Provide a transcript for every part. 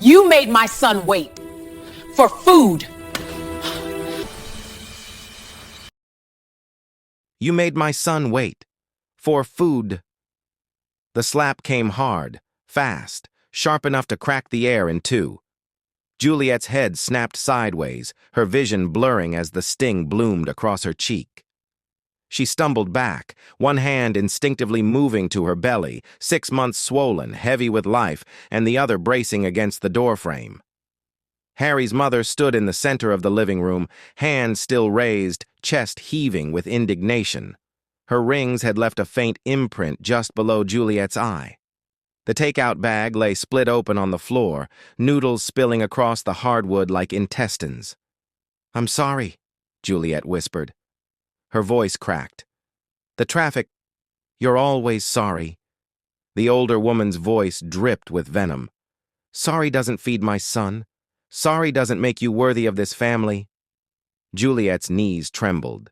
You made my son wait for food. You made my son wait. For food. The slap came hard, fast, sharp enough to crack the air in two. Juliet's head snapped sideways, her vision blurring as the sting bloomed across her cheek. She stumbled back, one hand instinctively moving to her belly, 6 months swollen, heavy with life, and the other bracing against the doorframe. Harry's mother stood in the center of the living room, hands still raised, chest heaving with indignation. Her rings had left a faint imprint just below Juliet's eye. The takeout bag lay split open on the floor, noodles spilling across the hardwood like intestines. "I'm sorry," Juliet whispered. Her voice cracked. "The traffic. You're always sorry." The older woman's voice dripped with venom. "Sorry doesn't feed my son. Sorry doesn't make you worthy of this family." Juliet's knees trembled.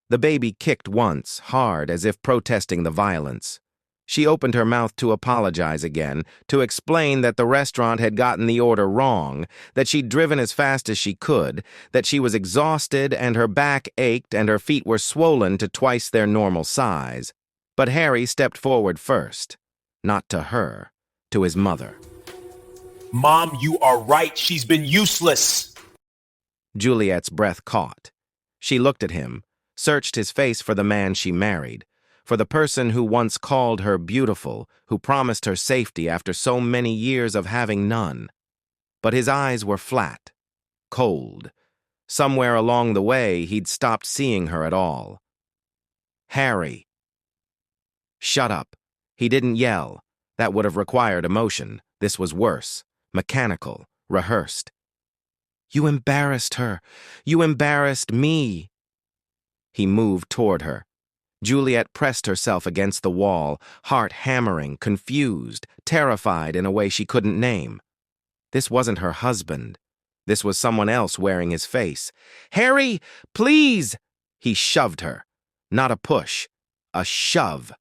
The baby kicked once, hard, as if protesting the violence. She opened her mouth to apologize again, to explain that the restaurant had gotten the order wrong, that she'd driven as fast as she could, that she was exhausted and her back ached and her feet were swollen to twice their normal size. But Harry stepped forward first. Not to her, to his mother. "Mom, you are right. She's been useless." Juliet's breath caught. She looked at him, searched his face for the man she married, for the person who once called her beautiful, who promised her safety after so many years of having none. But his eyes were flat, cold. Somewhere along the way, he'd stopped seeing her at all. "Harry." "Shut up." He didn't yell. That would have required emotion. This was worse, mechanical, rehearsed. "You embarrassed her. You embarrassed me." He moved toward her. Juliet pressed herself against the wall, heart hammering, confused, terrified in a way she couldn't name. This wasn't her husband. This was someone else wearing his face. "Harry, please!" He shoved her. Not a push, a shove.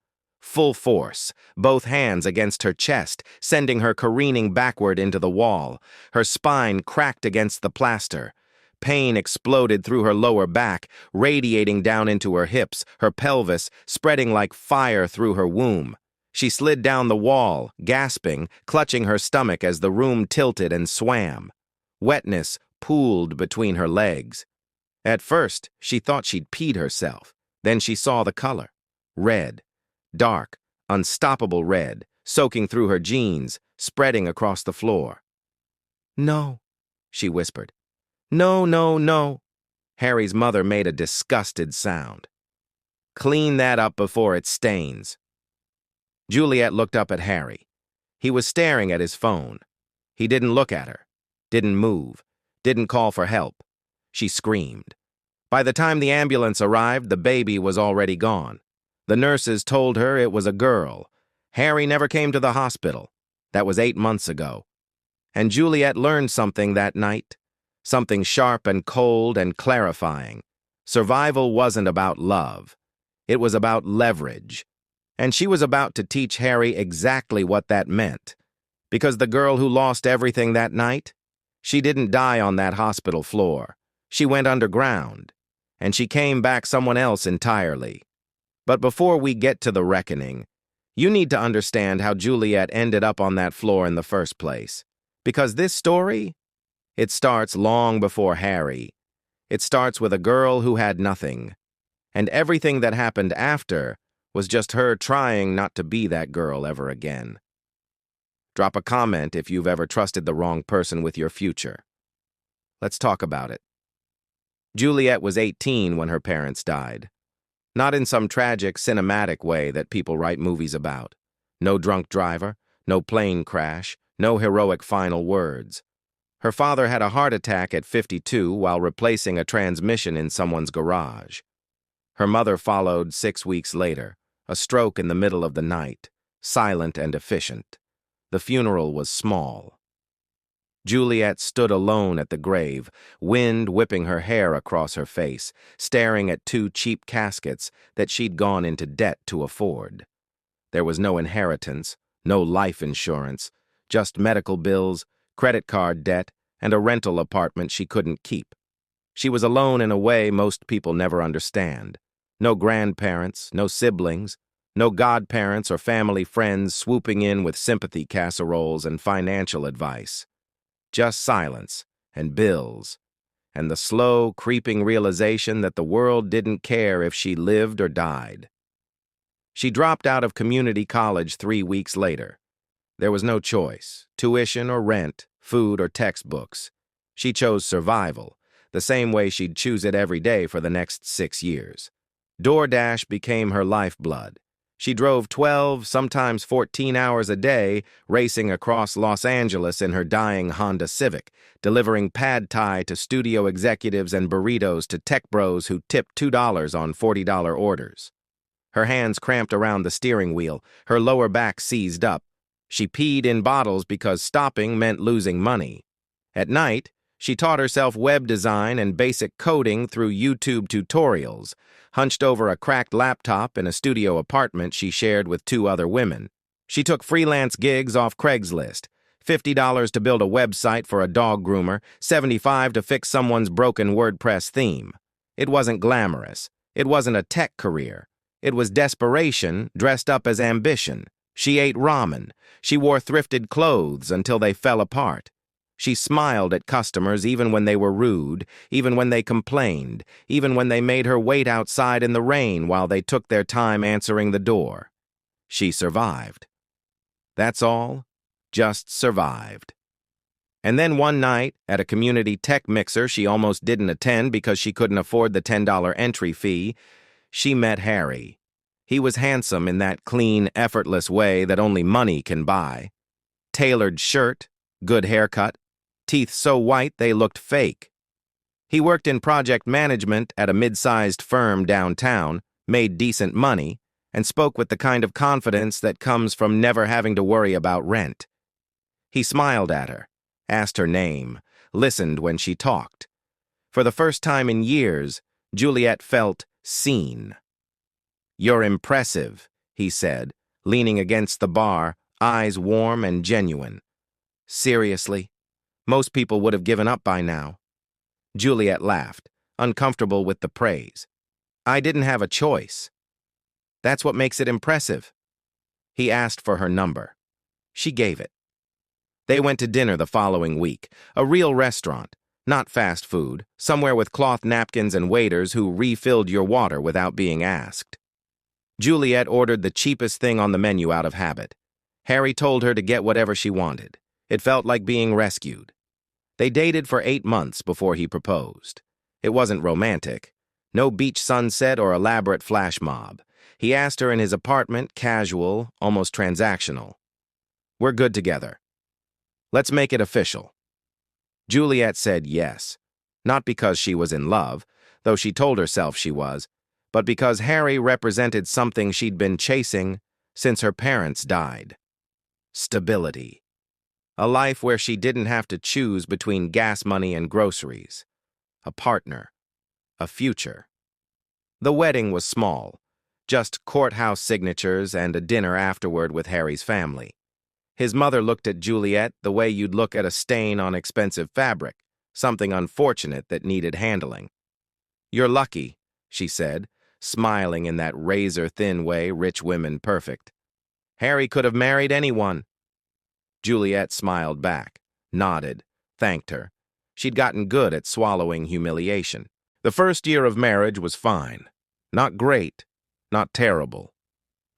Full force, both hands against her chest, sending her careening backward into the wall. Her spine cracked against the plaster. Pain exploded through her lower back, radiating down into her hips, her pelvis, spreading like fire through her womb. She slid down the wall, gasping, clutching her stomach as the room tilted and swam. Wetness pooled between her legs. At first, she thought she'd peed herself. Then she saw the color. Red. Dark, unstoppable red, soaking through her jeans, spreading across the floor. "No," she whispered. "No, no, no." Harry's mother made a disgusted sound. "Clean that up before it stains." Juliet looked up at Harry. He was staring at his phone. He didn't look at her, didn't move, didn't call for help. She screamed. By the time the ambulance arrived, the baby was already gone. The nurses told her it was a girl. Harry never came to the hospital. That was 8 months ago. And Juliet learned something that night. Something sharp and cold and clarifying. Survival wasn't about love. It was about leverage. And she was about to teach Harry exactly what that meant. Because the girl who lost everything that night, she didn't die on that hospital floor. She went underground. And she came back someone else entirely. But before we get to the reckoning, you need to understand how Juliet ended up on that floor in the first place. Because this story, it starts long before Harry. It starts with a girl who had nothing. And everything that happened after was just her trying not to be that girl ever again. Drop a comment if you've ever trusted the wrong person with your future. Let's talk about it. Juliet was 18 when her parents died. Not in some tragic, cinematic way that people write movies about. No drunk driver, no plane crash, no heroic final words. Her father had a heart attack at 52 while replacing a transmission in someone's garage. Her mother followed 6 weeks later, a stroke in the middle of the night, silent and efficient. The funeral was small. Juliet stood alone at the grave, wind whipping her hair across her face, staring at 2 cheap caskets that she'd gone into debt to afford. There was no inheritance, no life insurance, just medical bills, credit card debt, and a rental apartment she couldn't keep. She was alone in a way most people never understand. No grandparents, no siblings, no godparents or family friends swooping in with sympathy casseroles and financial advice. Just silence and bills, and the slow, creeping realization that the world didn't care if she lived or died. She dropped out of community college 3 weeks later. There was no choice, tuition or rent, food or textbooks. She chose survival, the same way she'd choose it every day for the next 6 years. DoorDash became her lifeblood. She drove 12, sometimes 14 hours a day, racing across Los Angeles in her dying Honda Civic, delivering pad thai to studio executives and burritos to tech bros who tipped $2 on $40 orders. Her hands cramped around the steering wheel, her lower back seized up. She peed in bottles because stopping meant losing money. At night, she taught herself web design and basic coding through YouTube tutorials, hunched over a cracked laptop in a studio apartment she shared with 2 other women. She took freelance gigs off Craigslist, $50 to build a website for a dog groomer, $75 to fix someone's broken WordPress theme. It wasn't glamorous. It wasn't a tech career. It was desperation dressed up as ambition. She ate ramen. She wore thrifted clothes until they fell apart. She smiled at customers even when they were rude, even when they complained, even when they made her wait outside in the rain while they took their time answering the door. She survived. That's all. Just survived. And then one night, at a community tech mixer she almost didn't attend because she couldn't afford the $10 entry fee, she met Harry. He was handsome in that clean, effortless way that only money can buy. Tailored shirt, good haircut, teeth so white they looked fake. He worked in project management at a mid-sized firm downtown, made decent money, and spoke with the kind of confidence that comes from never having to worry about rent. He smiled at her, asked her name, listened when she talked. For the first time in years, Juliet felt seen. "You're impressive," he said, leaning against the bar, eyes warm and genuine. "Seriously? Most people would have given up by now." Juliet laughed, uncomfortable with the praise. "I didn't have a choice. That's what makes it impressive." He asked for her number. She gave it. They went to dinner the following week, a real restaurant, not fast food, somewhere with cloth napkins and waiters who refilled your water without being asked. Juliet ordered the cheapest thing on the menu out of habit. Harry told her to get whatever she wanted. It felt like being rescued. They dated for 8 months before he proposed. It wasn't romantic. No beach sunset or elaborate flash mob. He asked her in his apartment, casual, almost transactional. "We're good together. Let's make it official." Juliet said yes, not because she was in love, though she told herself she was, but because Harry represented something she'd been chasing since her parents died. Stability. A life where she didn't have to choose between gas money and groceries. A partner. A future. The wedding was small, just courthouse signatures and a dinner afterward with Harry's family. His mother looked at Juliet the way you'd look at a stain on expensive fabric, something unfortunate that needed handling. "You're lucky," she said, smiling in that razor-thin way rich women perfect. "Harry could have married anyone." Juliet smiled back, nodded, thanked her. She'd gotten good at swallowing humiliation. The first year of marriage was fine. Not great, not terrible.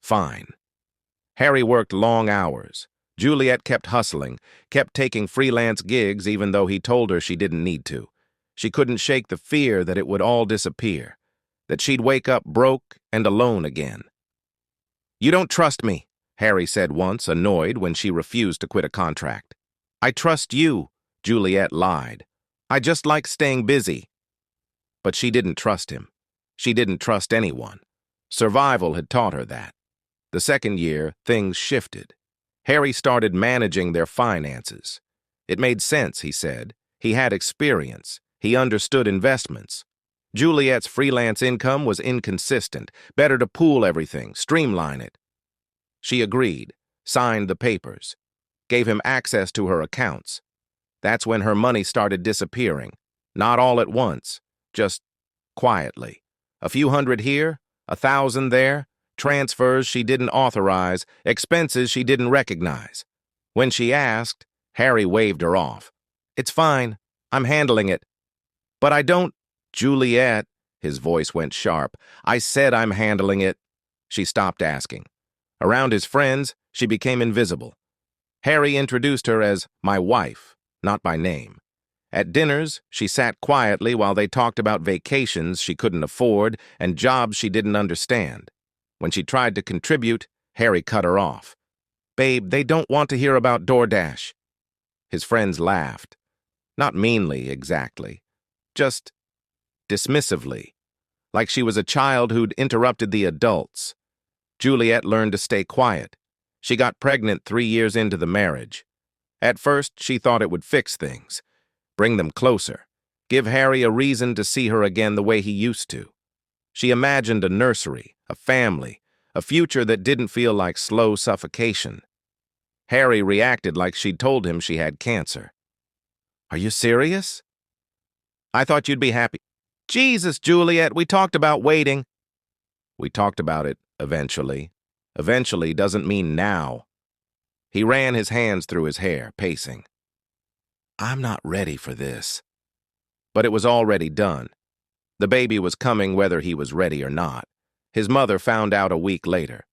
Fine. Harry worked long hours. Juliet kept hustling, kept taking freelance gigs even though he told her she didn't need to. She couldn't shake the fear that it would all disappear, that she'd wake up broke and alone again. "You don't trust me," Harry said once, annoyed when she refused to quit a contract. "I trust you," Juliet lied. "I just like staying busy." But she didn't trust him. She didn't trust anyone. Survival had taught her that. The second year, things shifted. Harry started managing their finances. It made sense, he said. He had experience. He understood investments. Juliet's freelance income was inconsistent. Better to pool everything, streamline it. She agreed, signed the papers, gave him access to her accounts. That's when her money started disappearing. Not all at once, just quietly. A few hundred here, 1,000 there, transfers she didn't authorize, expenses she didn't recognize. When she asked, Harry waved her off. "It's fine. I'm handling it." "But I don't—" "Juliet," his voice went sharp. "I said I'm handling it." She stopped asking. Around his friends, she became invisible. Harry introduced her as my wife, not by name. At dinners, she sat quietly while they talked about vacations she couldn't afford and jobs she didn't understand. When she tried to contribute, Harry cut her off. "Babe, they don't want to hear about DoorDash." His friends laughed. Not meanly, exactly. Just dismissively, like she was a child who'd interrupted the adults. Juliet learned to stay quiet. She got pregnant 3 years into the marriage. At first, she thought it would fix things, bring them closer, give Harry a reason to see her again the way he used to. She imagined a nursery, a family, a future that didn't feel like slow suffocation. Harry reacted like she'd told him she had cancer. "Are you serious?" "I thought you'd be happy." "Jesus, Juliet, we talked about waiting." "We talked about it, eventually. Eventually doesn't mean now." He ran his hands through his hair, pacing. "I'm not ready for this." But it was already done. The baby was coming whether he was ready or not. His mother found out a week later.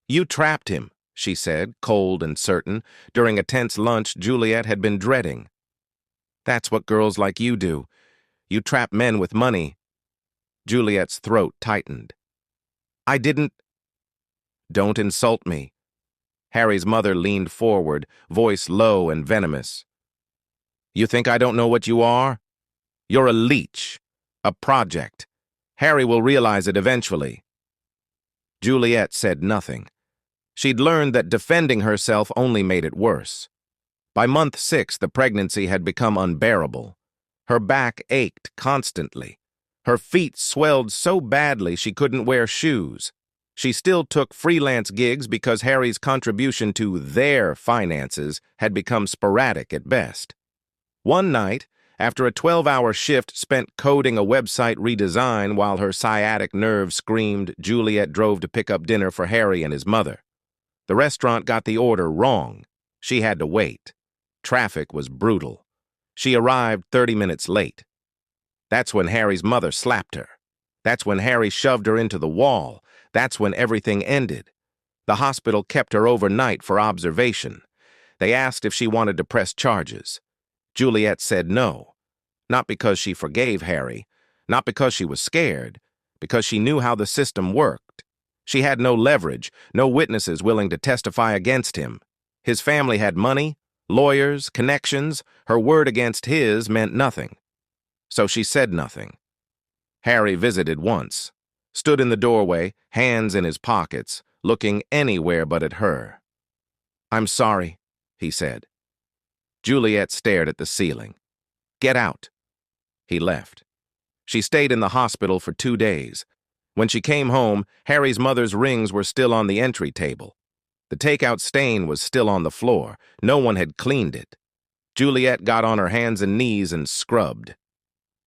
"You trapped him," she said, cold and certain, during a tense lunch Juliet had been dreading. "That's what girls like you do. You trap men with money." Juliet's throat tightened. "I didn't—" "Don't insult me." Harry's mother leaned forward, voice low and venomous. "You think I don't know what you are? You're a leech, a project. Harry will realize it eventually." Juliet said nothing. She'd learned that defending herself only made it worse. By month 6, the pregnancy had become unbearable. Her back ached constantly. Her feet swelled so badly she couldn't wear shoes. She still took freelance gigs because Harry's contribution to their finances had become sporadic at best. One night, after a 12-hour shift spent coding a website redesign while her sciatic nerve screamed, Juliet drove to pick up dinner for Harry and his mother. The restaurant got the order wrong. She had to wait. Traffic was brutal. She arrived 30 minutes late. That's when Harry's mother slapped her. That's when Harry shoved her into the wall. That's when everything ended. The hospital kept her overnight for observation. They asked if she wanted to press charges. Juliet said no. Not because she forgave Harry, not because she was scared, because she knew how the system worked. She had no leverage, no witnesses willing to testify against him. His family had money, lawyers, connections. Her word against his meant nothing. So she said nothing. Harry visited once, stood in the doorway, hands in his pockets, looking anywhere but at her. "I'm sorry," he said. Juliet stared at the ceiling. "Get out." He left. She stayed in the hospital for 2 days. When she came home, Harry's mother's rings were still on the entry table. The takeout stain was still on the floor. No one had cleaned it. Juliet got on her hands and knees and scrubbed.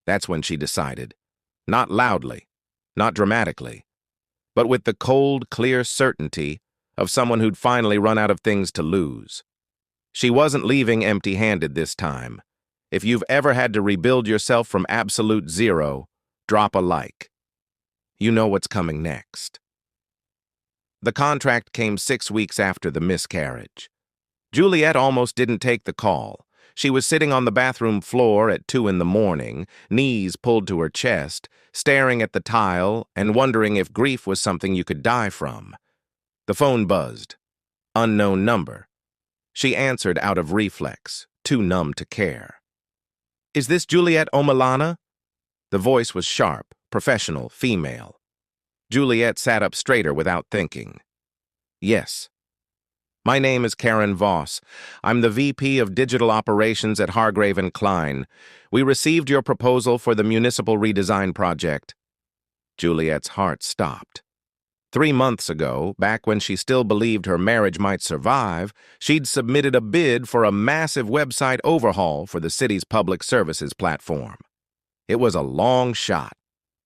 That's when she decided. Not loudly, not dramatically, but with the cold, clear certainty of someone who'd finally run out of things to lose. She wasn't leaving empty-handed this time. If you've ever had to rebuild yourself from absolute zero, drop a like. You know what's coming next. The contract came 6 weeks after the miscarriage. Juliet almost didn't take the call. She was sitting on the bathroom floor at 2 in the morning, knees pulled to her chest, staring at the tile and wondering if grief was something you could die from. The phone buzzed. Unknown number. She answered out of reflex, too numb to care. "Is this Juliet Omalana?" The voice was sharp, professional, female. Juliet sat up straighter without thinking. "Yes." "My name is Karen Voss. I'm the VP of Digital Operations at Hargrave & Klein. We received your proposal for the municipal redesign project." Juliet's heart stopped. 3 months ago, back when she still believed her marriage might survive, she'd submitted a bid for a massive website overhaul for the city's public services platform. It was a long shot,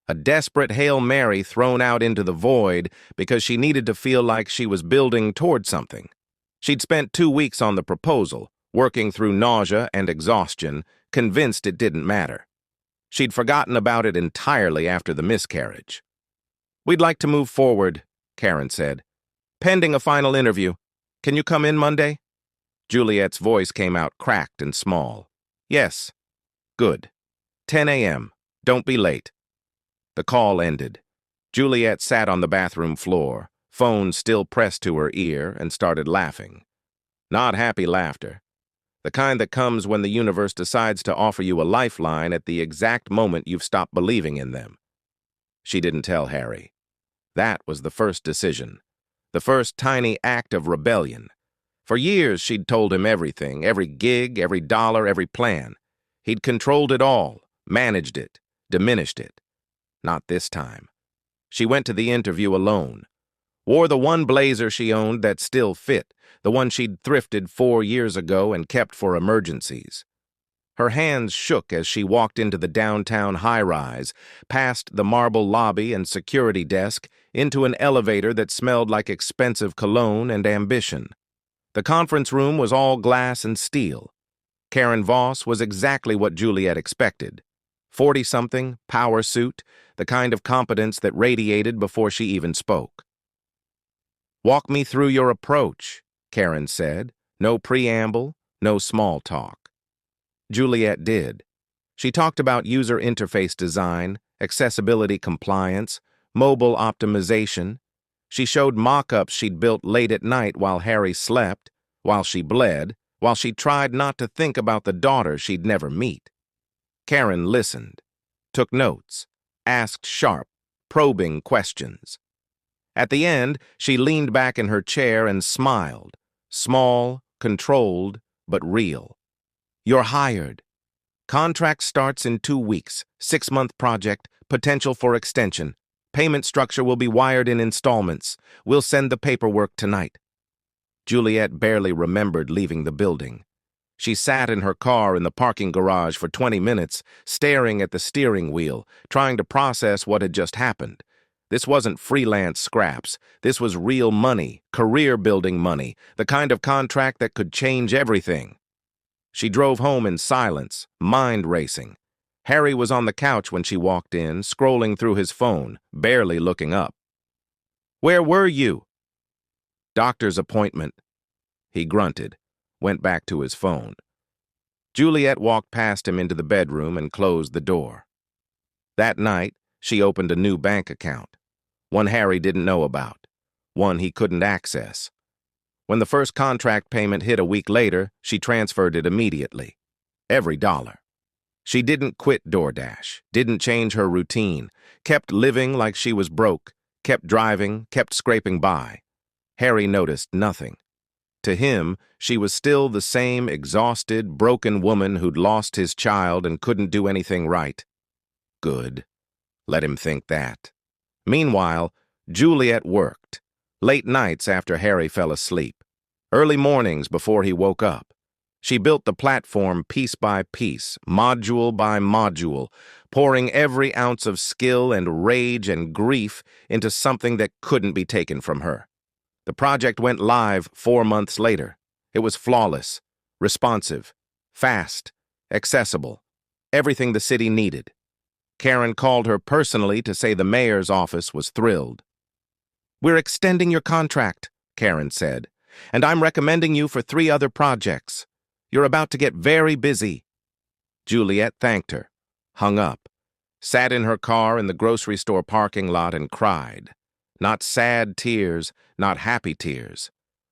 a desperate Hail Mary thrown out into the void because she needed to feel like she was building toward something. She'd spent 2 weeks on the proposal, working through nausea and exhaustion, convinced it didn't matter. She'd forgotten about it entirely after the miscarriage. "We'd like to move forward," Karen said. "Pending a final interview. Can you come in Monday?" Juliet's voice came out cracked and small. "Yes." "Good. 10 a.m. Don't be late." The call ended. Juliet sat on the bathroom floor, phone still pressed to her ear, and started laughing. Not happy laughter. The kind that comes when the universe decides to offer you a lifeline at the exact moment you've stopped believing in them. She didn't tell Harry. That was the first decision, the first tiny act of rebellion. For years, she'd told him everything, every gig, every dollar, every plan. He'd controlled it all, managed it, diminished it. Not this time. She went to the interview alone, wore the one blazer she owned that still fit, the one she'd thrifted 4 years ago and kept for emergencies. Her hands shook as she walked into the downtown high-rise, past the marble lobby and security desk, into an elevator that smelled like expensive cologne and ambition. The conference room was all glass and steel. Karen Voss was exactly what Juliet expected. 40-something, power suit, the kind of competence that radiated before she even spoke. "Walk me through your approach," Karen said. No preamble, no small talk. Juliet did. She talked about user interface design, accessibility compliance, mobile optimization. She showed mock-ups she'd built late at night while Harry slept, while she bled, while she tried not to think about the daughter she'd never meet. Karen listened, took notes, asked sharp, probing questions. At the end, she leaned back in her chair and smiled, small, controlled, but real. "You're hired. Contract starts in 2 weeks, 6-month project, potential for extension. Payment structure will be wired in installments. We'll send the paperwork tonight." Juliet barely remembered leaving the building. She sat in her car in the parking garage for 20 minutes, staring at the steering wheel, trying to process what had just happened. This wasn't freelance scraps. This was real money, career-building money, the kind of contract that could change everything. She drove home in silence, mind racing. Harry was on the couch when she walked in, scrolling through his phone, barely looking up. "Where were you?" "Doctor's appointment." He grunted, went back to his phone. Juliet walked past him into the bedroom and closed the door. That night, she opened a new bank account, one Harry didn't know about, one he couldn't access. When the first contract payment hit a week later, she transferred it immediately. Every dollar. She didn't quit DoorDash, didn't change her routine, kept living like she was broke, kept driving, kept scraping by. Harry noticed nothing. To him, she was still the same exhausted, broken woman who'd lost his child and couldn't do anything right. Good. Let him think that. Meanwhile, Juliet worked. Late nights after Harry fell asleep. Early mornings before he woke up. She built the platform piece by piece, module by module, pouring every ounce of skill and rage and grief into something that couldn't be taken from her. The project went live 4 months later. It was flawless, responsive, fast, accessible, everything the city needed. Karen called her personally to say the mayor's office was thrilled. "We're extending your contract," Karen said, "and I'm recommending you for 3 other projects. You're about to get very busy." Juliet thanked her, hung up, sat in her car in the grocery store parking lot and cried. Not sad tears, not happy tears.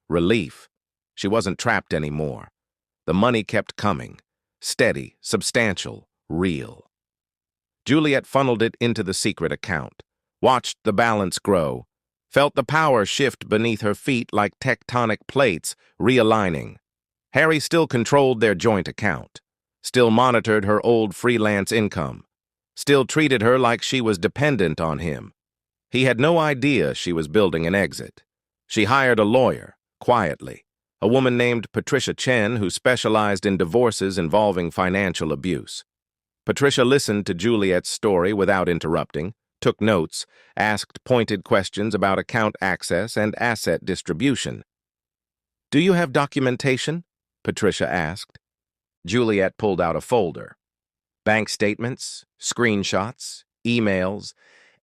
Relief. She wasn't trapped anymore. The money kept coming. Steady, substantial, real. Juliet funneled it into the secret account, watched the balance grow, felt the power shift beneath her feet like tectonic plates realigning. Harry still controlled their joint account, still monitored her old freelance income, still treated her like she was dependent on him. He had no idea she was building an exit. She hired a lawyer, quietly, a woman named Patricia Chen who specialized in divorces involving financial abuse. Patricia listened to Juliet's story without interrupting, took notes, asked pointed questions about account access and asset distribution. "Do you have documentation?" Patricia asked. Juliet pulled out a folder. Bank statements, screenshots, emails,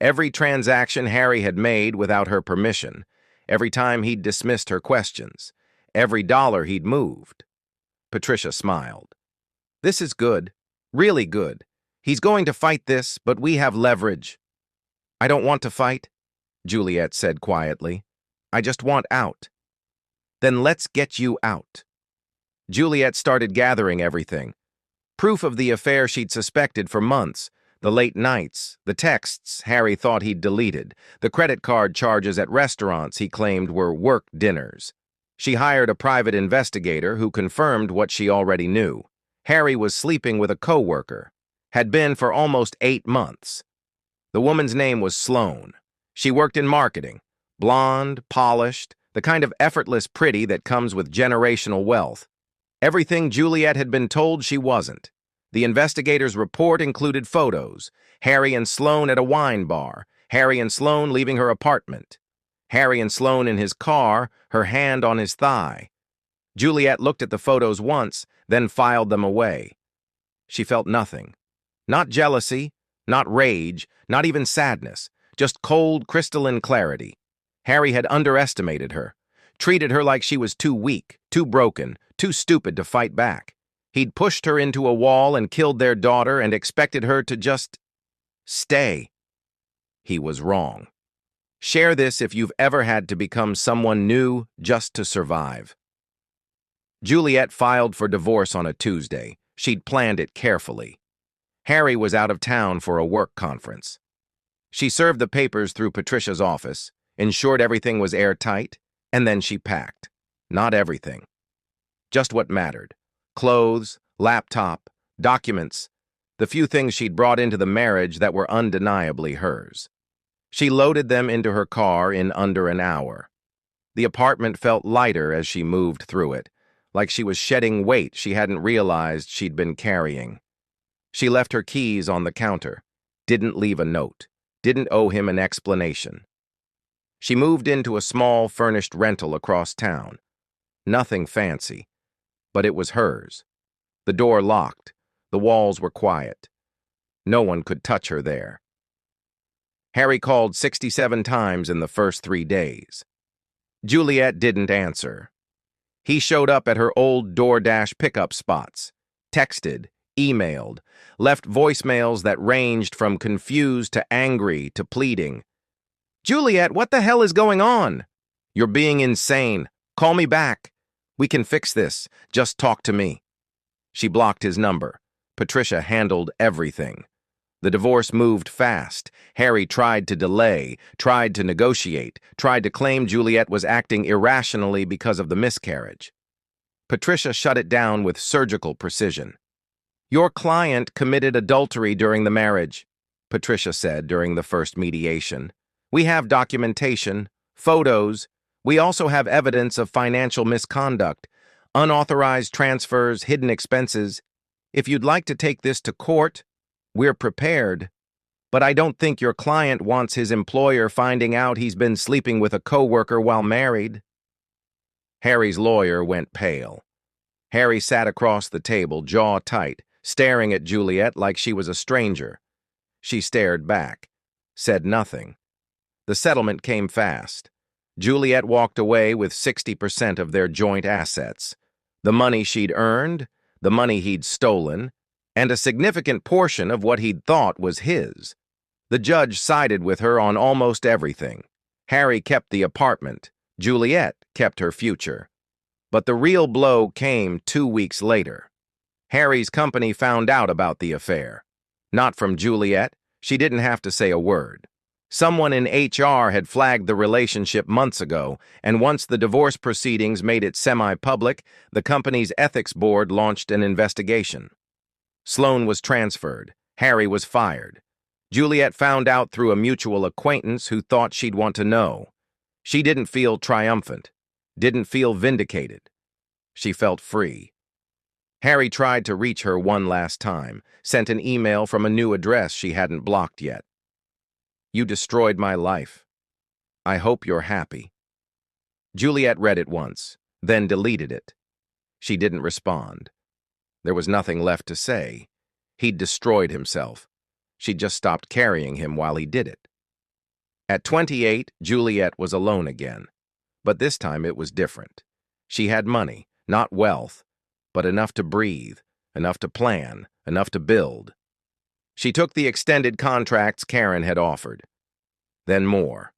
every transaction Harry had made without her permission, every time he'd dismissed her questions, every dollar he'd moved. Patricia smiled. "This is good, really good. He's going to fight this, but we have leverage." "I don't want to fight," Juliet said quietly. "I just want out." "Then let's get you out." Juliet started gathering everything. Proof of the affair she'd suspected for months, the late nights, the texts Harry thought he'd deleted, the credit card charges at restaurants he claimed were work dinners. She hired a private investigator who confirmed what she already knew. Harry was sleeping with a coworker, had been for almost 8 months. The woman's name was Sloane. She worked in marketing, blonde, polished, the kind of effortless pretty that comes with generational wealth. Everything Juliet had been told she wasn't. The investigator's report included photos. Harry and Sloane at a wine bar. Harry and Sloane leaving her apartment. Harry and Sloane in his car, her hand on his thigh. Juliet looked at the photos once, then filed them away. She felt nothing. Not jealousy, not rage, not even sadness, just cold, crystalline clarity. Harry had underestimated her, treated her like she was too weak, too broken, too stupid to fight back. He'd pushed her into a wall and killed their daughter and expected her to just stay. He was wrong. Share this if you've ever had to become someone new just to survive. Juliet filed for divorce on a Tuesday. She'd planned it carefully. Harry was out of town for a work conference. She served the papers through Patricia's office, ensured everything was airtight, and then she packed. Not everything. Just what mattered. Clothes, laptop, documents, the few things she'd brought into the marriage that were undeniably hers. She loaded them into her car in under an hour. The apartment felt lighter as she moved through it, like she was shedding weight she hadn't realized she'd been carrying. She left her keys on the counter, didn't leave a note, didn't owe him an explanation. She moved into a small, furnished rental across town. Nothing fancy, but it was hers. The door locked, the walls were quiet. No one could touch her there. Harry called 67 times in the first 3 days. Juliet didn't answer. He showed up at her old DoorDash pickup spots, texted, emailed, left voicemails that ranged from confused to angry to pleading. "Juliet, what the hell is going on? You're being insane. Call me back. We can fix this. Just talk to me." She blocked his number. Patricia handled everything. The divorce moved fast. Harry tried to delay, tried to negotiate, tried to claim Juliet was acting irrationally because of the miscarriage. Patricia shut it down with surgical precision. "Your client committed adultery during the marriage," Patricia said during the first mediation. "We have documentation, photos. We also have evidence of financial misconduct, unauthorized transfers, hidden expenses. If you'd like to take this to court, we're prepared. But I don't think your client wants his employer finding out he's been sleeping with a coworker while married." Harry's lawyer went pale. Harry sat across the table, jaw tight, staring at Juliet like she was a stranger. She stared back, said nothing. The settlement came fast. Juliet walked away with 60% of their joint assets. The money she'd earned, the money he'd stolen, and a significant portion of what he'd thought was his. The judge sided with her on almost everything. Harry kept the apartment. Juliet kept her future. But the real blow came 2 weeks later. Harry's company found out about the affair. Not from Juliet. She didn't have to say a word. Someone in HR had flagged the relationship months ago, and once the divorce proceedings made it semi-public, the company's ethics board launched an investigation. Sloane was transferred. Harry was fired. Juliet found out through a mutual acquaintance who thought she'd want to know. She didn't feel triumphant, didn't feel vindicated. She felt free. Harry tried to reach her one last time, sent an email from a new address she hadn't blocked yet. "You destroyed my life. I hope you're happy." Juliet read it once, then deleted it. She didn't respond. There was nothing left to say. He'd destroyed himself. She'd just stopped carrying him while he did it. At 28, Juliet was alone again. But this time it was different. She had money, not wealth, but enough to breathe, enough to plan, enough to build. She took the extended contracts Karen had offered. Then more.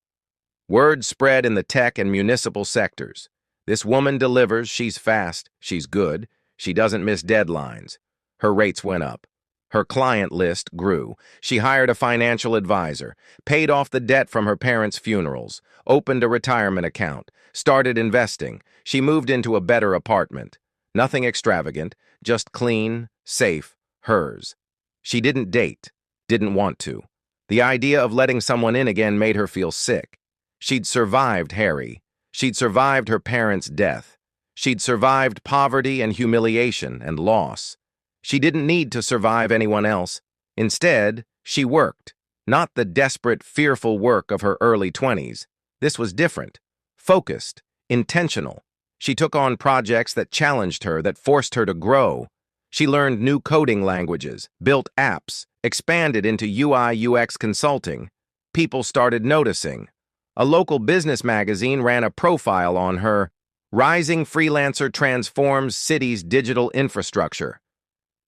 Word spread in the tech and municipal sectors. This woman delivers, she's fast, she's good, she doesn't miss deadlines. Her rates went up. Her client list grew. She hired a financial advisor, paid off the debt from her parents' funerals, opened a retirement account, started investing. She moved into a better apartment. Nothing extravagant, just clean, safe, hers. She didn't date, didn't want to. The idea of letting someone in again made her feel sick. She'd survived Harry. She'd survived her parents' death. She'd survived poverty and humiliation and loss. She didn't need to survive anyone else. Instead, she worked. Not the desperate, fearful work of her early 20s. This was different. Focused. Intentional. She took on projects that challenged her, that forced her to grow. She learned new coding languages, built apps, expanded into UI/UX consulting. People started noticing. A local business magazine ran a profile on her. Rising freelancer transforms city's digital infrastructure.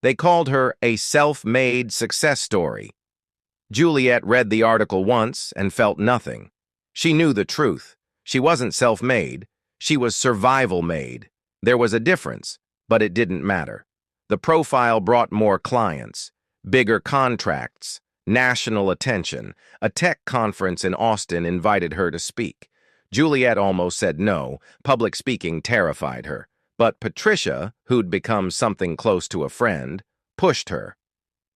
They called her a self-made success story. Juliet read the article once and felt nothing. She knew the truth. She wasn't self-made. She was survival-made. There was a difference, but it didn't matter. The profile brought more clients, bigger contracts, national attention. A tech conference in Austin invited her to speak. Juliet almost said no. Public speaking terrified her. But Patricia, who'd become something close to a friend, pushed her.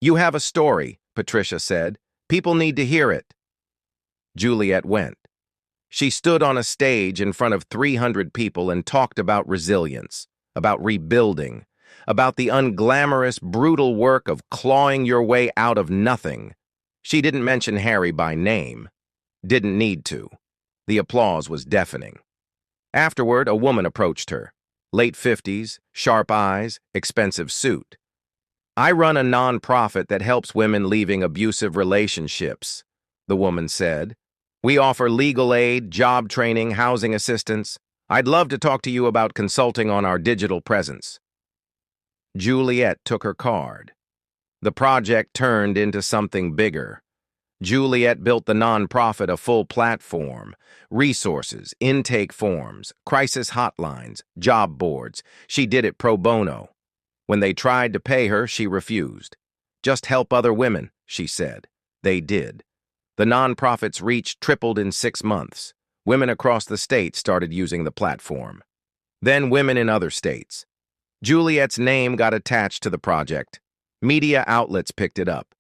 "You have a story," Patricia said. "People need to hear it." Juliet went. She stood on a stage in front of 300 people and talked about resilience, about rebuilding, about the unglamorous, brutal work of clawing your way out of nothing. She didn't mention Harry by name. Didn't need to. The applause was deafening. Afterward, a woman approached her. Late 50s, sharp eyes, expensive suit. "I run a non-profit that helps women leaving abusive relationships," the woman said. "We offer legal aid, job training, housing assistance. I'd love to talk to you about consulting on our digital presence." Juliet took her card. The project turned into something bigger. Juliet built the nonprofit a full platform, resources, intake forms, crisis hotlines, job boards. She did it pro bono. When they tried to pay her, she refused. "Just help other women," she said. They did. The nonprofit's reach tripled in 6 months. Women across the state started using the platform. Then women in other states. Juliet's name got attached to the project. Media outlets picked it up.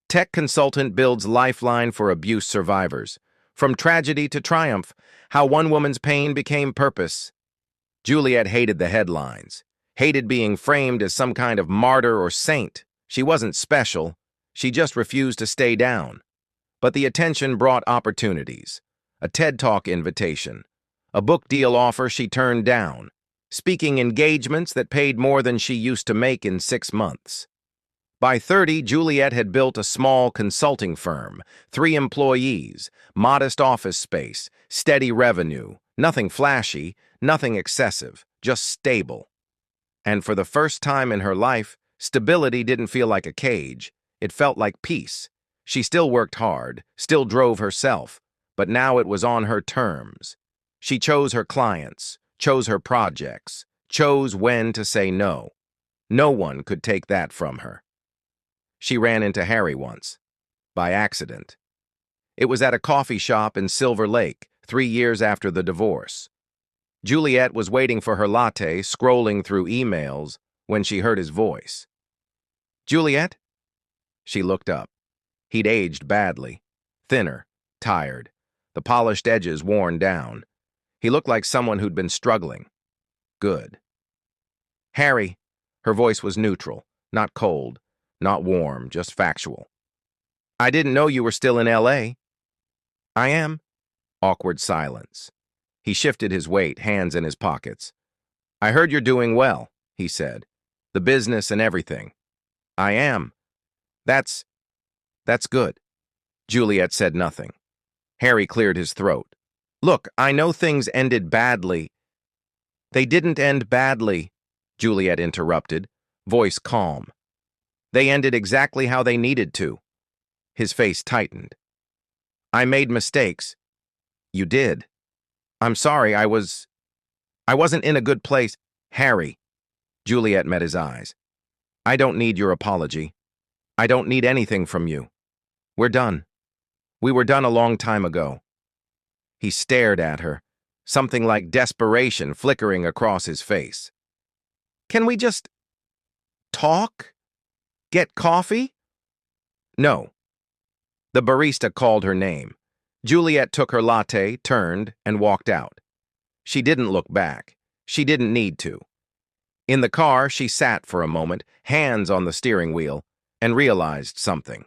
Tech consultant builds lifeline for abuse survivors. From tragedy to triumph, how one woman's pain became purpose. Juliet hated the headlines, hated being framed as some kind of martyr or saint. She wasn't special. She just refused to stay down. But the attention brought opportunities. A TED Talk invitation. A book deal offer she turned down. Speaking engagements that paid more than she used to make in 6 months. By 30, Juliet had built a small consulting firm, 3 employees, modest office space, steady revenue, nothing flashy, nothing excessive, just stable. And for the first time in her life, stability didn't feel like a cage. It felt like peace. She still worked hard, still drove herself, but now it was on her terms. She chose her clients, chose her projects, chose when to say no. No one could take that from her. She ran into Harry once, by accident. It was at a coffee shop in Silver Lake, 3 years after the divorce. Juliet was waiting for her latte, scrolling through emails, when she heard his voice. "Juliet?" She looked up. He'd aged badly. Thinner, tired, the polished edges worn down. He looked like someone who'd been struggling. Good. Harry, her voice was neutral, not cold, not warm, just factual. I didn't know you were still in L.A. I am. Awkward silence. He shifted his weight, hands in his pockets. I heard you're doing well, he said. The business and everything. I am. That's good. Juliet said nothing. Harry cleared his throat. Look, I know things ended badly. They didn't end badly, Juliet interrupted, voice calm. They ended exactly how they needed to. His face tightened. I made mistakes. You did. I'm sorry, I wasn't in a good place. Harry. Juliet met his eyes. I don't need your apology. I don't need anything from you. We're done. We were done a long time ago. He stared at her, something like desperation flickering across his face. Can we just talk? Get coffee? No. The barista called her name. Juliet took her latte, turned, and walked out. She didn't look back. She didn't need to. In the car, she sat for a moment, hands on the steering wheel, and realized something.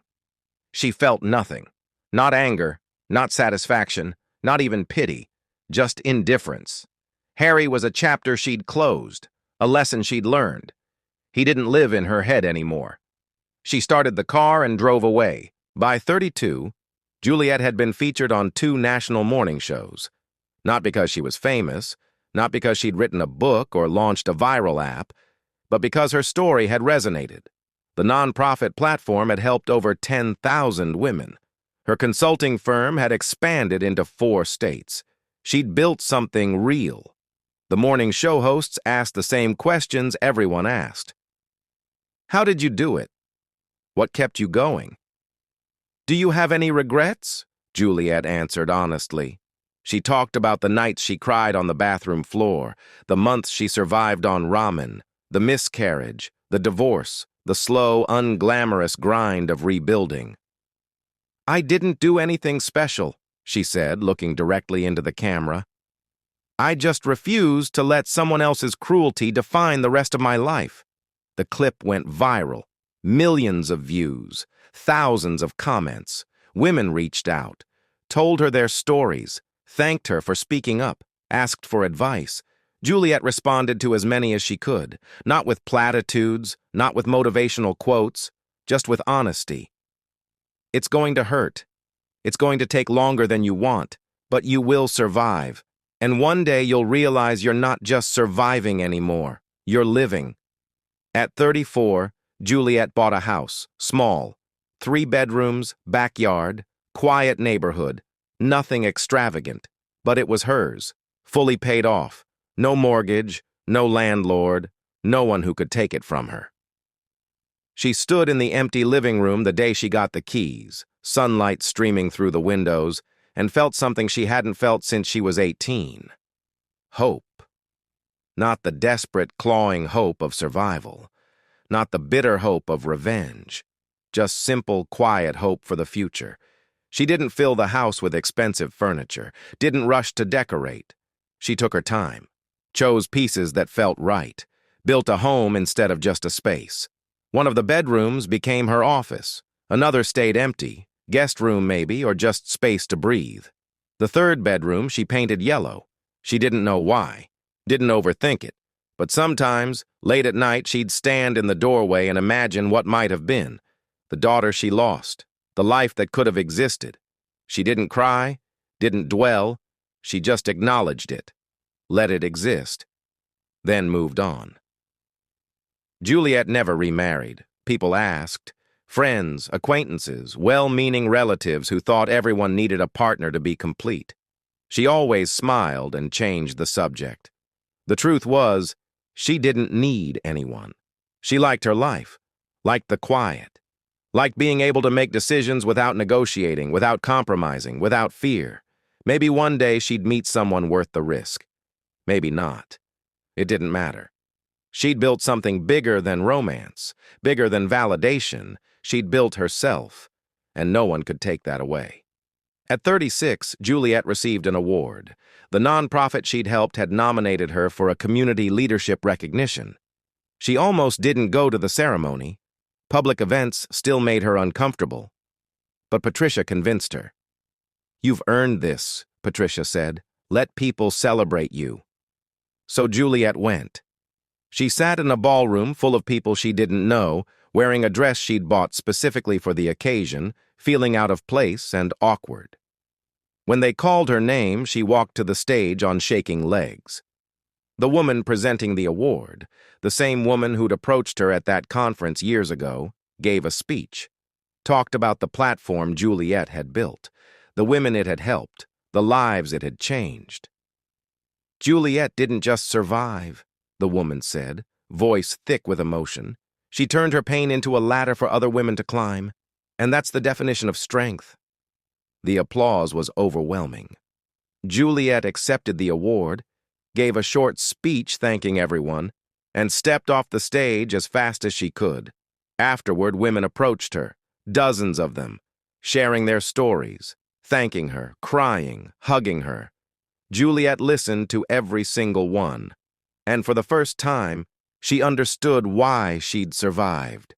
She felt nothing. Not anger, not satisfaction, not even pity, just indifference. Harry was a chapter she'd closed, a lesson she'd learned. He didn't live in her head anymore. She started the car and drove away. By 32, Juliet had been featured on 2 national morning shows. Not because she was famous, not because she'd written a book or launched a viral app, but because her story had resonated. The nonprofit platform had helped over 10,000 women. Her consulting firm had expanded into 4 states. She'd built something real. The morning show hosts asked the same questions everyone asked. How did you do it? What kept you going? Do you have any regrets? Juliet answered honestly. She talked about the nights she cried on the bathroom floor, the months she survived on ramen, the miscarriage, the divorce, the slow, unglamorous grind of rebuilding. I didn't do anything special, she said, looking directly into the camera. I just refused to let someone else's cruelty define the rest of my life. The clip went viral. Millions of views, thousands of comments. Women reached out, told her their stories, thanked her for speaking up, asked for advice. Juliet responded to as many as she could, not with platitudes, not with motivational quotes, just with honesty. It's going to hurt. It's going to take longer than you want, but you will survive. And one day you'll realize you're not just surviving anymore. You're living. At 34, Juliet bought a house, small, 3 bedrooms, backyard, quiet neighborhood, nothing extravagant, but it was hers, fully paid off, no mortgage, no landlord, no one who could take it from her. She stood in the empty living room the day she got the keys, sunlight streaming through the windows, and felt something she hadn't felt since she was 18. Hope. Not the desperate, clawing hope of survival. Not the bitter hope of revenge. Just simple, quiet hope for the future. She didn't fill the house with expensive furniture, didn't rush to decorate. She took her time, chose pieces that felt right, built a home instead of just a space. One of the bedrooms became her office. Another stayed empty, guest room maybe, or just space to breathe. The 3rd bedroom she painted yellow. She didn't know why, didn't overthink it. But sometimes, late at night, she'd stand in the doorway and imagine what might have been. The daughter she lost, the life that could have existed. She didn't cry, didn't dwell. She just acknowledged it, let it exist, then moved on. Juliet never remarried. People asked. Friends, acquaintances, well-meaning relatives who thought everyone needed a partner to be complete. She always smiled and changed the subject. The truth was, she didn't need anyone. She liked her life, liked the quiet, liked being able to make decisions without negotiating, without compromising, without fear. Maybe one day she'd meet someone worth the risk. Maybe not. It didn't matter. She'd built something bigger than romance, bigger than validation. She'd built herself. and no one could take that away. At 36, Juliet received an award. The nonprofit she'd helped had nominated her for a community leadership recognition. She almost didn't go to the ceremony. Public events still made her uncomfortable. But Patricia convinced her. "You've earned this," Patricia said. "Let people celebrate you." So Juliet went. She sat in a ballroom full of people she didn't know, wearing a dress she'd bought specifically for the occasion, feeling out of place and awkward. When they called her name, she walked to the stage on shaking legs. The woman presenting the award, the same woman who'd approached her at that conference years ago, gave a speech, talked about the platform Juliet had built, the women it had helped, the lives it had changed. "Juliet didn't just survive," the woman said, voice thick with emotion. "She turned her pain into a ladder for other women to climb, and that's the definition of strength." The applause was overwhelming. Juliet accepted the award, gave a short speech thanking everyone, and stepped off the stage as fast as she could. Afterward, women approached her, dozens of them, sharing their stories, thanking her, crying, hugging her. Juliet listened to every single one, and for the first time, she understood why she'd survived.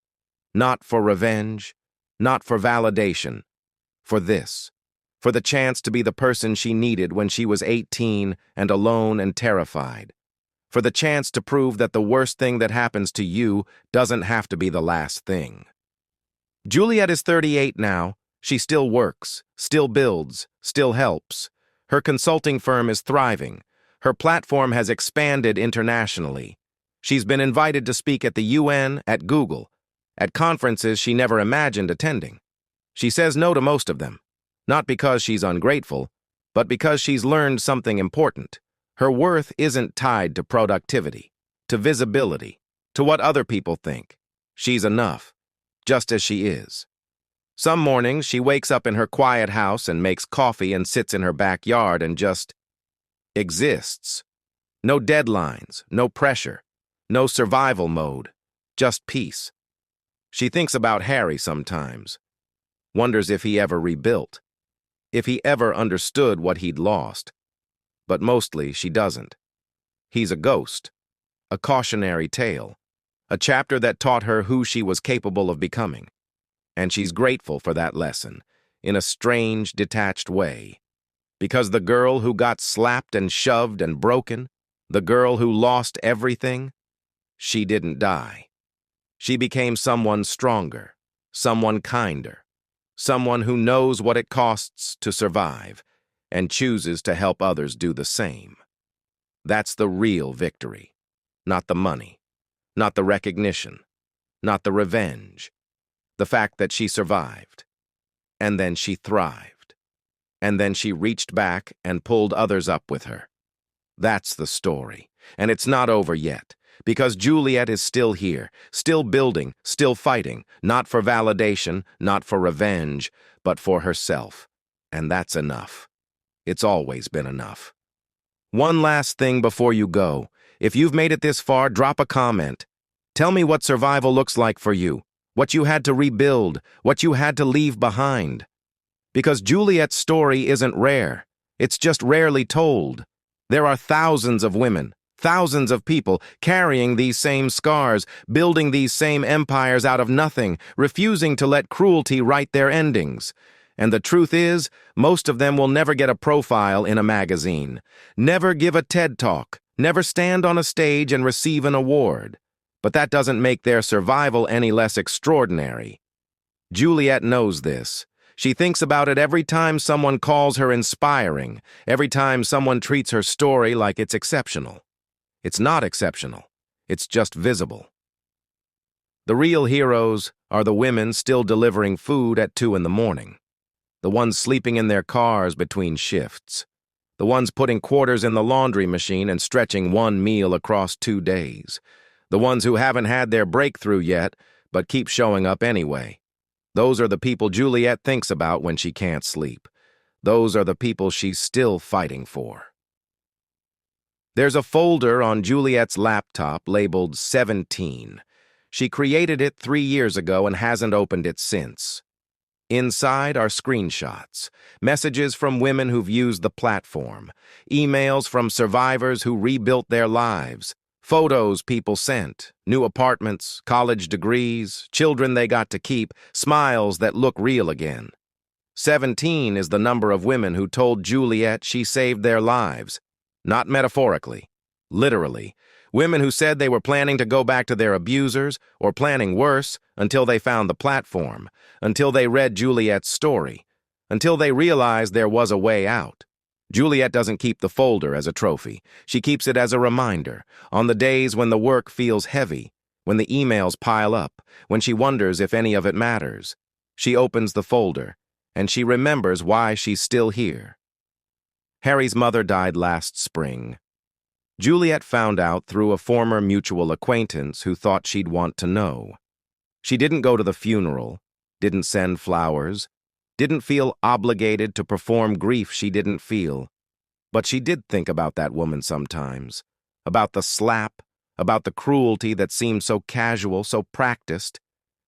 Not for revenge, not for validation, for this. For the chance to be the person she needed when she was 18 and alone and terrified. For the chance to prove that the worst thing that happens to you doesn't have to be the last thing. Juliet is 38 now. She still works, still builds, still helps. Her consulting firm is thriving. Her platform has expanded internationally. She's been invited to speak at the UN, at Google, at conferences she never imagined attending. She says no to most of them. Not because she's ungrateful, but because she's learned something important. Her worth isn't tied to productivity, to visibility, to what other people think. She's enough, just as she is. Some mornings, she wakes up in her quiet house and makes coffee and sits in her backyard and just exists. No deadlines, no pressure, no survival mode, just peace. She thinks about Harry sometimes, wonders if he ever rebuilt, if he ever understood what he'd lost. But mostly she doesn't. He's a ghost, a cautionary tale, a chapter that taught her who she was capable of becoming. And she's grateful for that lesson, in a strange, detached way. Because the girl who got slapped and shoved and broken, the girl who lost everything, she didn't die. She became someone stronger, someone kinder, someone who knows what it costs to survive and chooses to help others do the same. That's the real victory, not the money, not the recognition, not the revenge. The fact that she survived, and then she thrived, and then she reached back and pulled others up with her. That's the story, and it's not over yet, because Juliet is still here, still building, still fighting, not for validation, not for revenge, but for herself. And that's enough. It's always been enough. One last thing before you go. If you've made it this far, drop a comment. Tell me what survival looks like for you, what you had to rebuild, what you had to leave behind. Because Juliet's story isn't rare. It's just rarely told. There are thousands of women, thousands of people carrying these same scars, building these same empires out of nothing, refusing to let cruelty write their endings. And the truth is, most of them will never get a profile in a magazine, never give a TED Talk, never stand on a stage and receive an award. But that doesn't make their survival any less extraordinary. Juliet knows this. She thinks about it every time someone calls her inspiring, every time someone treats her story like it's exceptional. It's not exceptional. It's just visible. The real heroes are the women still delivering food at 2 a.m, the ones sleeping in their cars between shifts, the ones putting quarters in the laundry machine and stretching one meal across 2 days, the ones who haven't had their breakthrough yet but keep showing up anyway. Those are the people Juliet thinks about when she can't sleep. Those are the people she's still fighting for. There's a folder on Juliet's laptop labeled 17. She created it 3 years ago and hasn't opened it since. Inside are screenshots, messages from women who've used the platform, emails from survivors who rebuilt their lives, photos people sent, new apartments, college degrees, children they got to keep, smiles that look real again. 17 is the number of women who told Juliet she saved their lives. Not metaphorically, literally. Women who said they were planning to go back to their abusers, or planning worse, until they found the platform, until they read Juliet's story, until they realized there was a way out. Juliet doesn't keep the folder as a trophy. She keeps it as a reminder, on the days when the work feels heavy, when the emails pile up, when she wonders if any of it matters. She opens the folder, and she remembers why she's still here. Harry's mother died last spring. Juliet found out through a former mutual acquaintance who thought she'd want to know. She didn't go to the funeral, didn't send flowers, didn't feel obligated to perform grief she didn't feel. But she did think about that woman sometimes, about the slap, about the cruelty that seemed so casual, so practiced,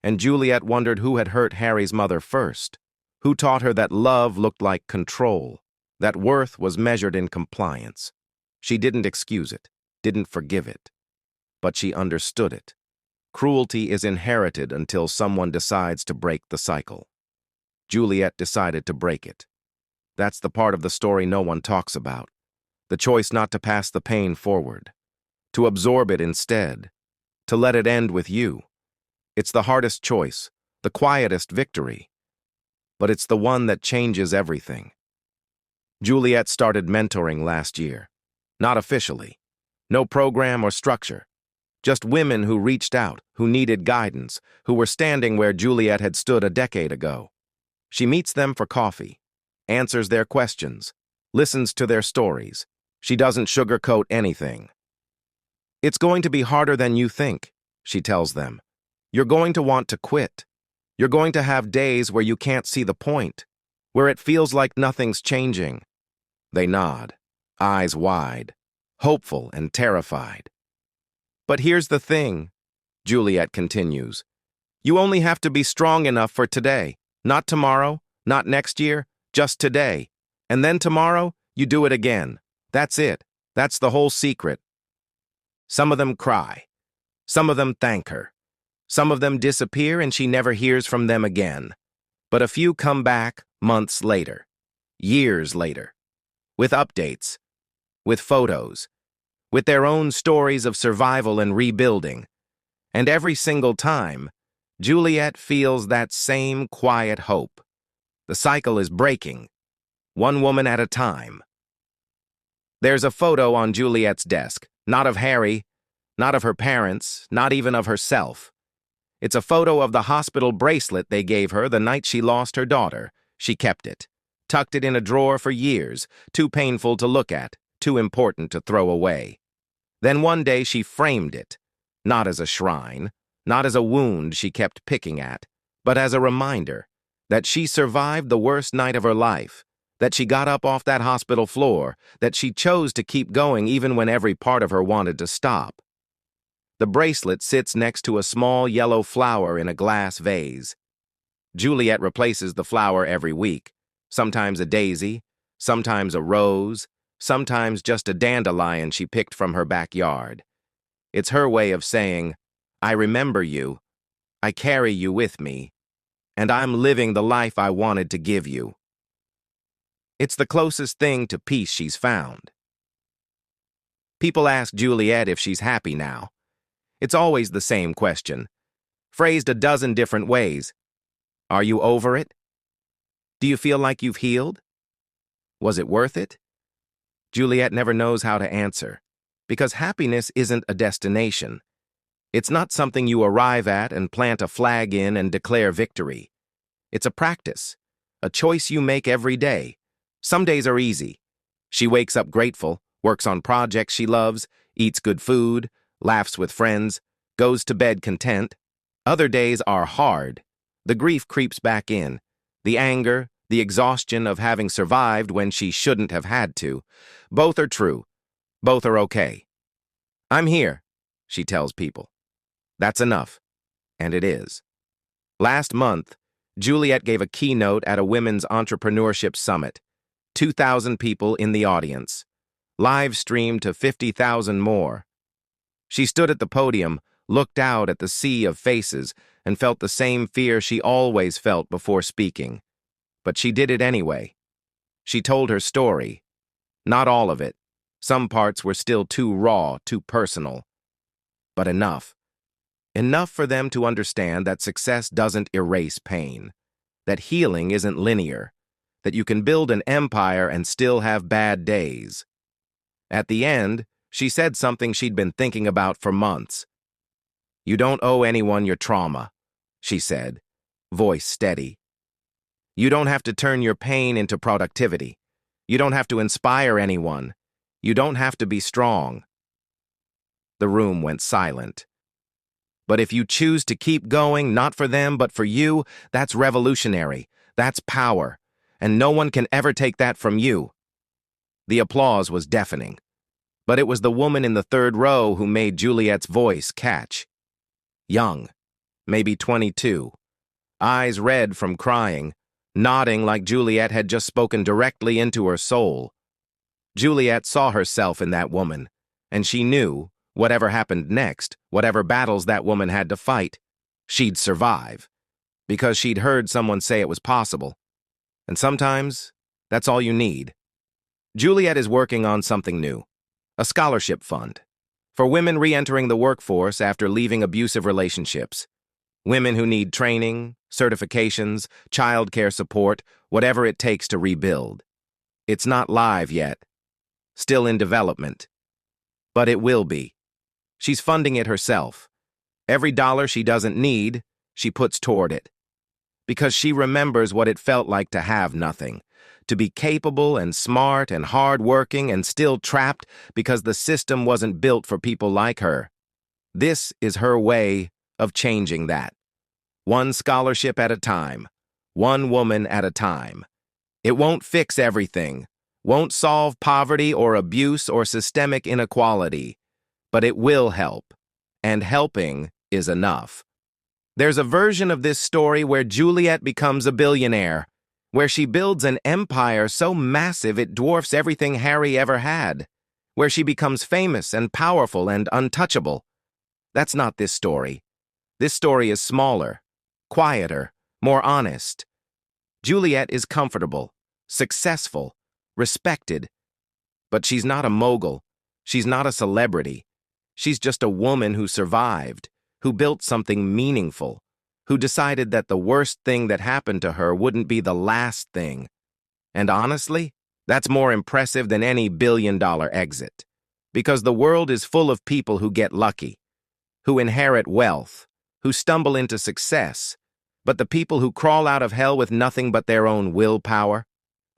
and Juliet wondered who had hurt Harry's mother first, who taught her that love looked like control, that worth was measured in compliance. She didn't excuse it, didn't forgive it, but she understood it. Cruelty is inherited until someone decides to break the cycle. Juliet decided to break it. That's the part of the story no one talks about, the choice not to pass the pain forward, to absorb it instead, to let it end with you. It's the hardest choice, the quietest victory, but it's the one that changes everything. Juliet started mentoring last year. Not officially. No program or structure. Just women who reached out, who needed guidance, who were standing where Juliet had stood a decade ago. She meets them for coffee, answers their questions, listens to their stories. She doesn't sugarcoat anything. It's going to be harder than you think, she tells them. You're going to want to quit. You're going to have days where you can't see the point, where it feels like nothing's changing. They nod, eyes wide, hopeful and terrified. But here's the thing, Juliet continues. You only have to be strong enough for today, not tomorrow, not next year, just today. And then tomorrow, you do it again. That's it. That's the whole secret. Some of them cry. Some of them thank her. Some of them disappear and she never hears from them again. But a few come back months later, years later, with updates, with photos, with their own stories of survival and rebuilding. And every single time, Juliet feels that same quiet hope. The cycle is breaking, one woman at a time. There's a photo on Juliet's desk, not of Harry, not of her parents, not even of herself. It's a photo of the hospital bracelet they gave her the night she lost her daughter. She kept it, tucked it in a drawer for years, too painful to look at, too important to throw away. Then one day she framed it, not as a shrine, not as a wound she kept picking at, but as a reminder that she survived the worst night of her life, that she got up off that hospital floor, that she chose to keep going even when every part of her wanted to stop. The bracelet sits next to a small yellow flower in a glass vase. Juliet replaces the flower every week, sometimes a daisy, sometimes a rose, sometimes just a dandelion she picked from her backyard. It's her way of saying, I remember you, I carry you with me, and I'm living the life I wanted to give you. It's the closest thing to peace she's found. People ask Juliet if she's happy now. It's always the same question, phrased a dozen different ways. Are you over it? Do you feel like you've healed? Was it worth it? Juliet never knows how to answer, because happiness isn't a destination. It's not something you arrive at and plant a flag in and declare victory. It's a practice, a choice you make every day. Some days are easy. She wakes up grateful, works on projects she loves, eats good food, laughs with friends, goes to bed content. Other days are hard. The grief creeps back in, the anger, the exhaustion of having survived when she shouldn't have had to. Both are true. Both are okay. I'm here, she tells people. That's enough. And it is. Last month, Juliet gave a keynote at a women's entrepreneurship summit. 2,000 people in the audience. Live streamed to 50,000 more. She stood at the podium, looked out at the sea of faces, and felt the same fear she always felt before speaking. But she did it anyway. She told her story. Not all of it. Some parts were still too raw, too personal. But enough. Enough for them to understand that success doesn't erase pain, that healing isn't linear, that you can build an empire and still have bad days. At the end, she said something she'd been thinking about for months. "You don't owe anyone your trauma," she said, voice steady. "You don't have to turn your pain into productivity. You don't have to inspire anyone. You don't have to be strong." The room went silent. But if you choose to keep going, not for them, but for you, that's revolutionary. That's power. And no one can ever take that from you. The applause was deafening. But it was the woman in the third row who made Juliet's voice catch. Young, maybe 22, eyes red from crying, nodding like Juliet had just spoken directly into her soul. Juliet saw herself in that woman, and she knew, whatever happened next, whatever battles that woman had to fight, she'd survive, because she'd heard someone say it was possible. And sometimes, that's all you need. Juliet is working on something new, a scholarship fund, for women re-entering the workforce after leaving abusive relationships. Women who need training, certifications, childcare support, whatever it takes to rebuild. It's not live yet, still in development, but it will be. She's funding it herself. Every dollar she doesn't need, she puts toward it. Because she remembers what it felt like to have nothing, to be capable and smart and hard-working and still trapped because the system wasn't built for people like her. This is her way of changing that. One scholarship at a time, one woman at a time. It won't fix everything, won't solve poverty or abuse or systemic inequality, but it will help, and helping is enough. There's a version of this story where Juliet becomes a billionaire, where she builds an empire so massive it dwarfs everything Harry ever had, where she becomes famous and powerful and untouchable. That's not this story. This story is smaller, quieter, more honest. Juliet is comfortable, successful, respected. But she's not a mogul. She's not a celebrity. She's just a woman who survived, who built something meaningful, who decided that the worst thing that happened to her wouldn't be the last thing. And honestly, that's more impressive than any billion-dollar exit. Because the world is full of people who get lucky, who inherit wealth, who stumble into success, but the people who crawl out of hell with nothing but their own willpower,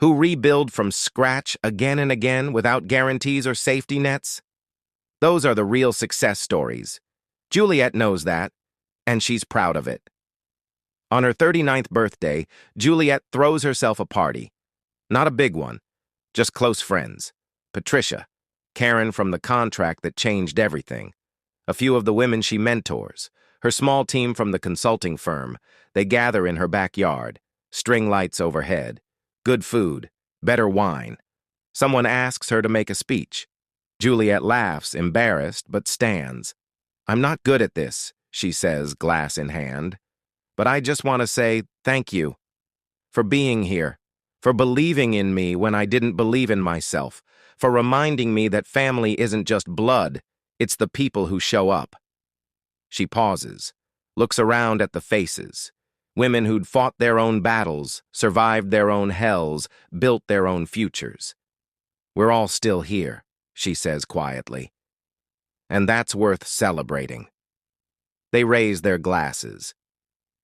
who rebuild from scratch again and again without guarantees or safety nets, those are the real success stories. Juliet knows that, and she's proud of it. On her 39th birthday, Juliet throws herself a party. Not a big one, just close friends. Patricia, Karen from the contract that changed everything, a few of the women she mentors, her small team from the consulting firm. They gather in her backyard, string lights overhead, good food, better wine. Someone asks her to make a speech. Juliet laughs, embarrassed, but stands. "I'm not good at this," she says, glass in hand. "But I just want to say thank you for being here, for believing in me when I didn't believe in myself, for reminding me that family isn't just blood, it's the people who show up." She pauses, looks around at the faces, women who'd fought their own battles, survived their own hells, built their own futures. "We're all still here," she says quietly. "And that's worth celebrating." They raise their glasses.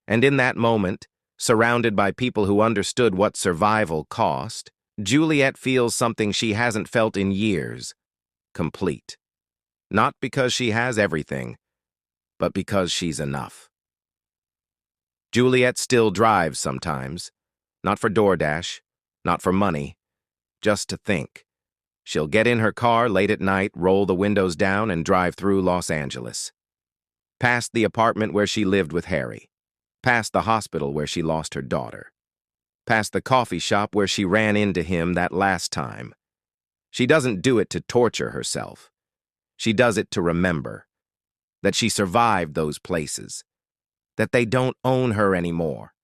And in that moment, surrounded by people who understood what survival cost, Juliet feels something she hasn't felt in years: complete. Not because she has everything, but because she's enough. Juliet still drives sometimes, not for DoorDash, not for money, just to think. She'll get in her car late at night, roll the windows down, and drive through Los Angeles. Past the apartment where she lived with Harry. past the hospital where she lost her daughter, past the coffee shop where she ran into him that last time. She doesn't do it to torture herself. She does it to remember that she survived those places, that they don't own her anymore,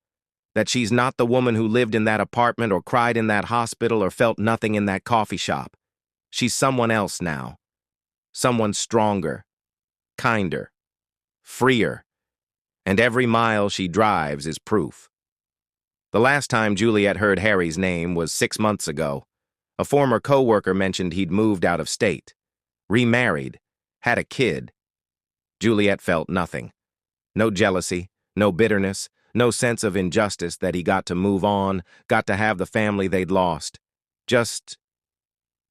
that she's not the woman who lived in that apartment or cried in that hospital or felt nothing in that coffee shop. She's someone else now, someone stronger, kinder, freer, and every mile she drives is proof. The last time Juliet heard Harry's name was 6 months ago. A former co-worker mentioned he'd moved out of state, remarried, had a kid. Juliet felt nothing. No jealousy, no bitterness, no sense of injustice that he got to move on, got to have the family they'd lost. Just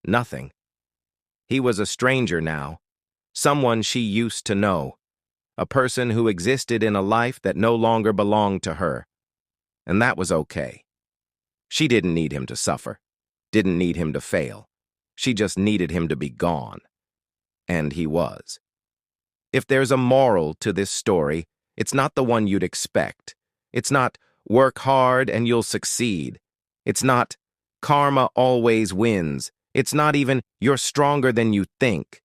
nothing. He was a stranger now, someone she used to know, a person who existed in a life that no longer belonged to her. And that was okay. She didn't need him to suffer, didn't need him to fail. She just needed him to be gone. And he was. If there's a moral to this story, it's not the one you'd expect. It's not work hard and you'll succeed. It's not karma always wins. It's not even you're stronger than you think.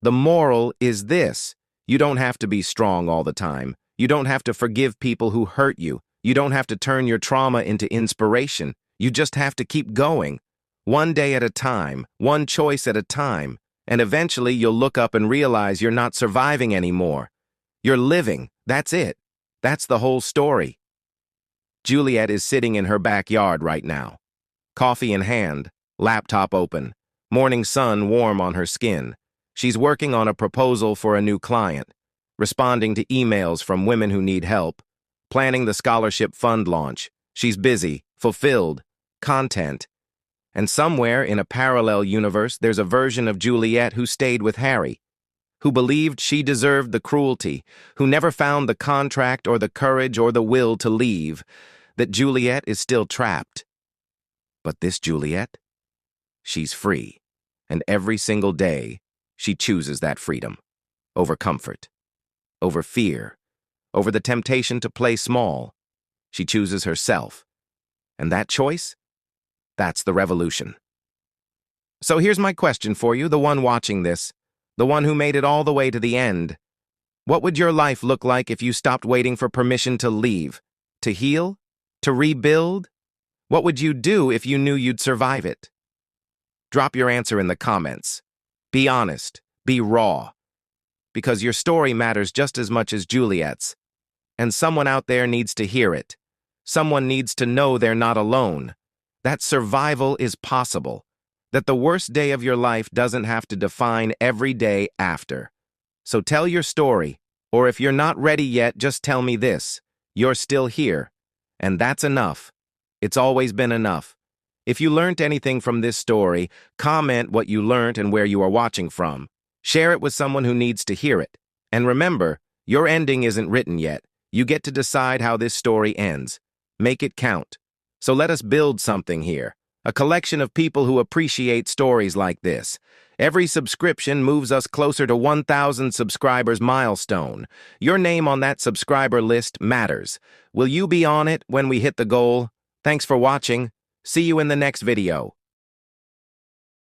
The moral is this: you don't have to be strong all the time. You don't have to forgive people who hurt you. You don't have to turn your trauma into inspiration. You just have to keep going, one day at a time, one choice at a time, and eventually you'll look up and realize you're not surviving anymore. You're living. That's it. That's the whole story. Juliet is sitting in her backyard right now. Coffee in hand, laptop open, morning sun warm on her skin. She's working on a proposal for a new client, responding to emails from women who need help, planning the scholarship fund launch. She's busy, fulfilled, content. And somewhere in a parallel universe, there's a version of Juliet who stayed with Harry, who believed she deserved the cruelty, who never found the contract or the courage or the will to leave, that Juliet is still trapped. But this Juliet, she's free, and every single day, she chooses that freedom, over comfort, over fear, over the temptation to play small. She chooses herself. And that choice? That's the revolution. So here's my question for you, the one watching this, the one who made it all the way to the end. What would your life look like if you stopped waiting for permission to leave, to heal, to rebuild? What would you do if you knew you'd survive it? Drop your answer in the comments. Be honest, be raw, because your story matters just as much as Juliet's. And someone out there needs to hear it. Someone needs to know they're not alone, that survival is possible, that the worst day of your life doesn't have to define every day after. So tell your story, or if you're not ready yet, just tell me this: you're still here, and that's enough. It's always been enough. If you learned anything from this story, comment what you learned and where you are watching from. Share it with someone who needs to hear it. And remember, your ending isn't written yet. You get to decide how this story ends. Make it count. So let us build something here, a collection of people who appreciate stories like this. Every subscription moves us closer to 1,000 subscribers milestone. Your name on that subscriber list matters. Will you be on it when we hit the goal? Thanks for watching. See you in the next video.